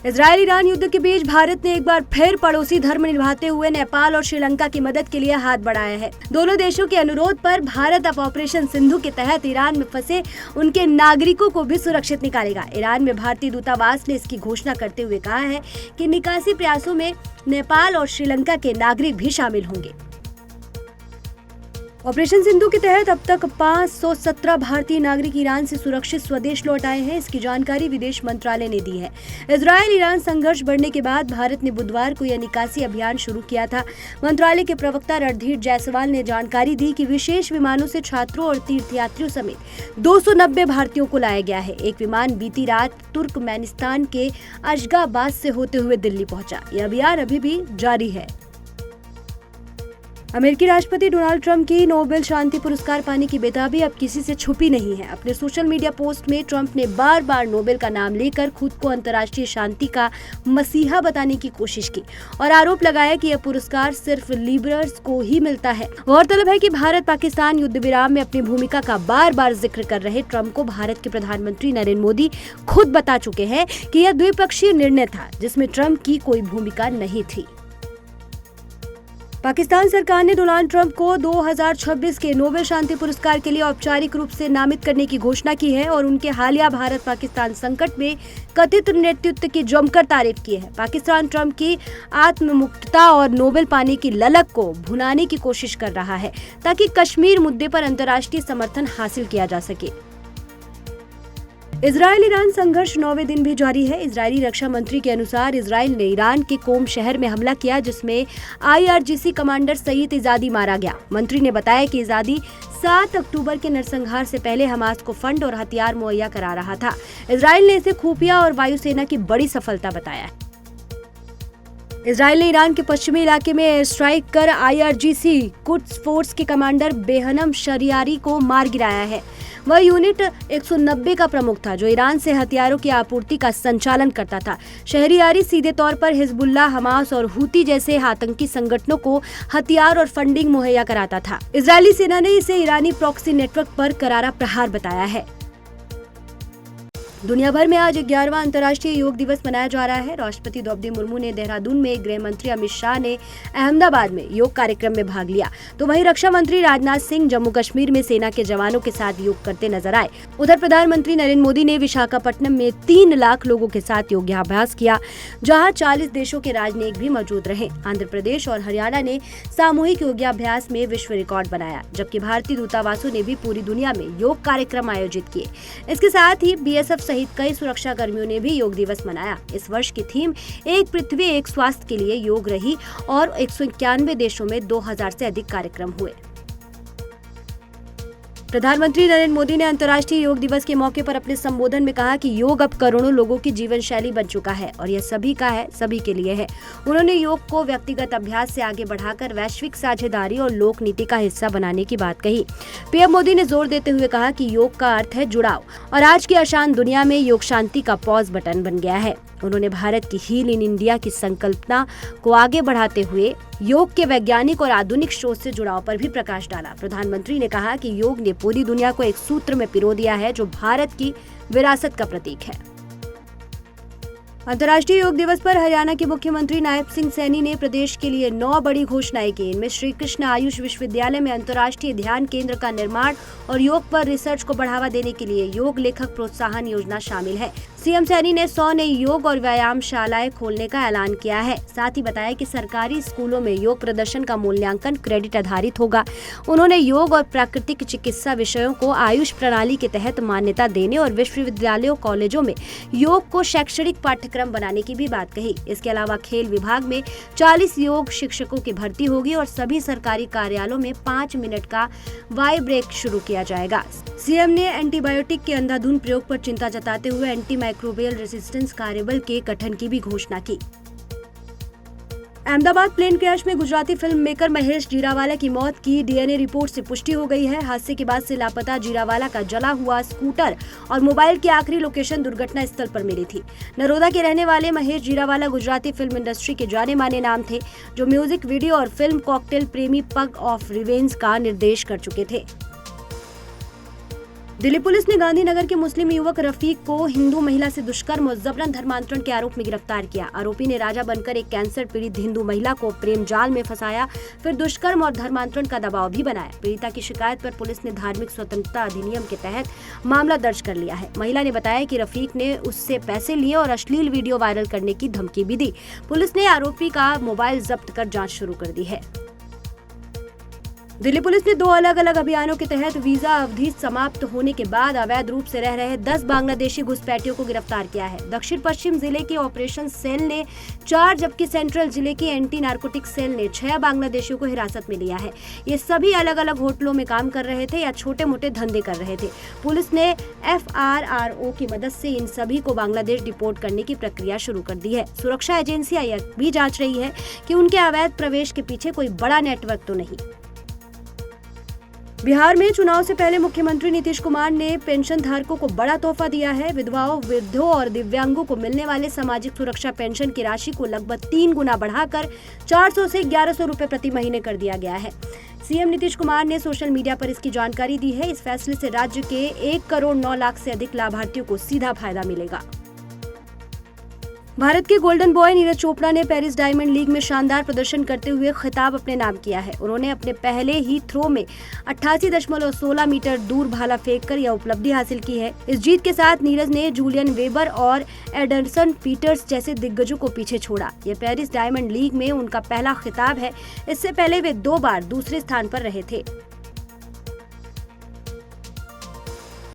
Israel Iran युद्ध के बीच भारत ने एक बार फिर पड़ोसी धर्म निभाते हुए नेपाल और श्रीलंका की मदद के लिए हाथ बढ़ाया है। दोनों देशों के अनुरोध पर भारत अब ऑपरेशन सिंधु के तहत ईरान में फंसे उनके नागरिकों को भी सुरक्षित निकालेगा। ईरान में भारतीय दूतावास ने इसकी घोषणा करते हुए कहा है कि निकासी प्रयासों में नेपाल और श्रीलंका के नागरिक भी शामिल होंगे। ऑपरेशन सिंधु के तहत अब तक 517 भारतीय नागरिक ईरान से सुरक्षित स्वदेश लौट आए हैं। इसकी जानकारी विदेश मंत्रालय ने दी है। इजरायल ईरान संघर्ष बढ़ने के बाद भारत ने बुधवार को यह निकासी अभियान शुरू किया था। मंत्रालय के प्रवक्ता रणधीर जायसवाल ने जानकारी दी कि विशेष विमानों से छात्रों और तीर्थयात्रियों समेत 290 भारतीयों को लाया गया है। एक विमान बीती रात तुर्कमेनिस्तान के अशगाबाद से होते हुए दिल्ली पहुंचा। यह अभियान अभी भी जारी है। अमेरिकी राष्ट्रपति डोनाल्ड ट्रंप की नोबेल शांति पुरस्कार पाने की बेताबी अब किसी से छुपी नहीं है। अपने सोशल मीडिया पोस्ट में ट्रंप ने बार बार नोबेल का नाम लेकर खुद को अंतर्राष्ट्रीय शांति का मसीहा बताने की कोशिश की और आरोप लगाया कि यह पुरस्कार सिर्फ लिबरल्स को ही मिलता है। गौरतलब है कि भारत पाकिस्तान युद्ध विराम में अपनी भूमिका का बार बार जिक्र कर रहे ट्रंप को भारत के प्रधानमंत्री नरेंद्र मोदी खुद बता चुके हैं कि यह द्विपक्षीय निर्णय था जिसमें ट्रंप की कोई भूमिका नहीं थी। पाकिस्तान सरकार ने डोनाल्ड ट्रंप को 2026 के नोबेल शांति पुरस्कार के लिए औपचारिक रूप से नामित करने की घोषणा की है और उनके हालिया भारत पाकिस्तान संकट में कथित नेतृत्व की जमकर तारीफ की है। पाकिस्तान ट्रंप की आत्ममुक्तता और नोबेल पाने की ललक को भुनाने की कोशिश कर रहा है ताकि कश्मीर मुद्दे पर अंतर्राष्ट्रीय समर्थन हासिल किया जा सके। इजरायल ईरान संघर्ष 9वें दिन भी जारी है। इजरायली रक्षा मंत्री के अनुसार इजरायल ने ईरान के कोम शहर में हमला किया जिसमें IRGC कमांडर सईद इजादी मारा गया। मंत्री ने बताया कि इजादी 7 अक्टूबर के नरसंहार से पहले हमास को फंड और हथियार मुहैया करा रहा था। इजरायल ने इसे खुफिया और वायुसेना की बड़ी सफलता बताया है। इजरायल ने ईरान के पश्चिमी इलाके में एयर स्ट्राइक कर IRGC कुड्स फोर्स के कमांडर बेहनम शरियारी को मार गिराया है। वह यूनिट 190 का प्रमुख था जो ईरान से हथियारों की आपूर्ति का संचालन करता था। शहरियारी सीधे तौर पर हिजबुल्लाह, हमास और हूती जैसे आतंकी संगठनों को हथियार और फंडिंग मुहैया कराता था। इजरायली सेना ने इसे ईरानी प्रॉक्सी नेटवर्क पर करारा प्रहार बताया है। दुनिया भर में आज 11वां अंतर्राष्ट्रीय योग दिवस मनाया जा रहा है। राष्ट्रपति द्रौपदी मुर्मू ने देहरादून में, गृह मंत्री अमित शाह ने अहमदाबाद में योग कार्यक्रम में भाग लिया तो वहीं रक्षा मंत्री राजनाथ सिंह जम्मू कश्मीर में सेना के जवानों के साथ योग करते नजर आए। उधर प्रधानमंत्री नरेंद्र मोदी ने विशाखापट्टनम में 3 लाख लोगों के साथ योगाभ्यास किया जहाँ 40 देशों के राजनयिक भी मौजूद रहे। आंध्र प्रदेश और हरियाणा ने सामूहिक योगाभ्यास में विश्व रिकॉर्ड बनाया जबकि भारतीय दूतावासों ने भी पूरी दुनिया में योग कार्यक्रम आयोजित किए। इसके साथ ही BSF सहित कई सुरक्षा कर्मियों ने भी योग दिवस मनाया। इस वर्ष की थीम एक पृथ्वी एक स्वास्थ्य के लिए योग रही और 191 देशों में 2000 से अधिक कार्यक्रम हुए। प्रधानमंत्री नरेंद्र मोदी ने अंतर्राष्ट्रीय योग दिवस के मौके पर अपने संबोधन में कहा कि योग अब करोड़ों लोगों की जीवन शैली बन चुका है और यह सभी का है, सभी के लिए है। उन्होंने योग को व्यक्तिगत अभ्यास से आगे बढ़ाकर वैश्विक साझेदारी और लोक नीति का हिस्सा बनाने की बात कही। पीएम मोदी ने जोर देते हुए कहा कि योग का अर्थ है जुड़ाव और आज की अशांत दुनिया में योग शांति का पॉज बटन बन गया है। उन्होंने भारत की हील इन इंडिया की संकल्पना को आगे बढ़ाते हुए योग के वैज्ञानिक और आधुनिक शोध से जुड़ाव पर भी प्रकाश डाला। प्रधानमंत्री ने कहा कि योग ने पूरी दुनिया को एक सूत्र में पिरो दिया है जो भारत की विरासत का प्रतीक है। अंतर्राष्ट्रीय योग दिवस पर हरियाणा के मुख्यमंत्री नायब सिंह सैनी ने प्रदेश के लिए 9 बड़ी घोषणाएं की। इनमें श्री कृष्ण आयुष विश्वविद्यालय में अंतर्राष्ट्रीय ध्यान केंद्र का निर्माण और योग पर रिसर्च को बढ़ावा देने के लिए योग लेखक प्रोत्साहन योजना शामिल है। सीएम सैनी ने 100 नई योग और व्यायाम शालाएं खोलने का ऐलान किया है। साथ ही बताया कि सरकारी स्कूलों में योग प्रदर्शन का मूल्यांकन क्रेडिट आधारित होगा। उन्होंने योग और प्राकृतिक चिकित्सा विषयों को आयुष प्रणाली के तहत मान्यता देने और विश्वविद्यालयों कॉलेजों में योग को शैक्षणिक पाठ्यक्रम बनाने की भी बात कही। इसके अलावा खेल विभाग में 40 योग शिक्षकों की भर्ती होगी और सभी सरकारी कार्यालयों में 5 मिनट का वाई ब्रेक शुरू किया जाएगा। सीएम ने एंटीबायोटिक के अंधाधुंध प्रयोग पर चिंता जताते हुए एंटी माइक्रोबियल रेजिस्टेंस कार्यबल के गठन की भी घोषणा की। अहमदाबाद प्लेन क्रैश में गुजराती फिल्म मेकर महेश जीरावाला की मौत की DNA रिपोर्ट से पुष्टि हो गई है। हादसे के बाद से लापता जीरावाला का जला हुआ स्कूटर और मोबाइल की आखिरी लोकेशन दुर्घटना स्थल पर मिली थी। नरोदा के रहने वाले महेश जीरावाला गुजराती फिल्म इंडस्ट्री के जाने माने नाम थे जो म्यूजिक वीडियो और फिल्म कॉकटेल प्रेमी पग ऑफ रिवेंज का निर्देश कर चुके थे। दिल्ली पुलिस ने गांधीनगर के मुस्लिम युवक रफीक को हिंदू महिला से दुष्कर्म और जबरन धर्मांतरण के आरोप में गिरफ्तार किया। आरोपी ने राजा बनकर एक कैंसर पीड़ित हिंदू महिला को प्रेम जाल में फंसाया, फिर दुष्कर्म और धर्मांतरण का दबाव भी बनाया। पीड़िता की शिकायत पर पुलिस ने धार्मिक स्वतंत्रता अधिनियम के तहत मामला दर्ज कर लिया है। महिला ने बताया कि रफीक ने उससे पैसे लिए और अश्लील वीडियो वायरल करने की धमकी भी दी। पुलिस ने आरोपी का मोबाइल जब्त कर जाँच शुरू कर दी है। दिल्ली पुलिस ने 2 अलग-अलग अभियानों के तहत वीजा अवधि समाप्त होने के बाद अवैध रूप से रह रहे 10 बांग्लादेशी घुसपैठियों को गिरफ्तार किया है। दक्षिण पश्चिम जिले के ऑपरेशन सेल ने 4 जबकि सेंट्रल जिले के एंटी नार्कोटिक सेल ने 6 बांग्लादेशियों को हिरासत में लिया है। ये सभी अलग-अलग होटलों में काम कर रहे थे या छोटे-मोटे धंधे कर रहे थे। पुलिस ने FRRO की मदद से इन सभी को बांग्लादेश डिपोर्ट करने की प्रक्रिया शुरू कर दी है। सुरक्षा एजेंसियां यह भी जांच रही है कि उनके अवैध प्रवेश के पीछे कोई बड़ा नेटवर्क तो नहीं। बिहार में चुनाव से पहले मुख्यमंत्री नीतीश कुमार ने पेंशन धारकों को बड़ा तोहफा दिया है। विधवाओं, वृद्धों और दिव्यांगों को मिलने वाले सामाजिक सुरक्षा पेंशन की राशि को लगभग 3 गुना बढ़ाकर 400 से 1100 रुपए प्रति महीने कर दिया गया है। सीएम नीतीश कुमार ने सोशल मीडिया पर इसकी जानकारी दी है। इस फैसले से राज्य के 1 करोड़ 9 लाख से अधिक लाभार्थियों को सीधा फायदा मिलेगा। भारत के गोल्डन बॉय नीरज चोपड़ा ने पेरिस डायमंड लीग में शानदार प्रदर्शन करते हुए खिताब अपने नाम किया है। उन्होंने अपने पहले ही थ्रो में 88.16 मीटर दूर भाला फेंककर यह उपलब्धि हासिल की है। इस जीत के साथ नीरज ने जूलियन वेबर और एडरसन पीटर्स जैसे दिग्गजों को पीछे छोड़ा। यह पेरिस डायमंड लीग में उनका पहला खिताब है। इससे पहले वे 2 बार दूसरे स्थान पर रहे थे।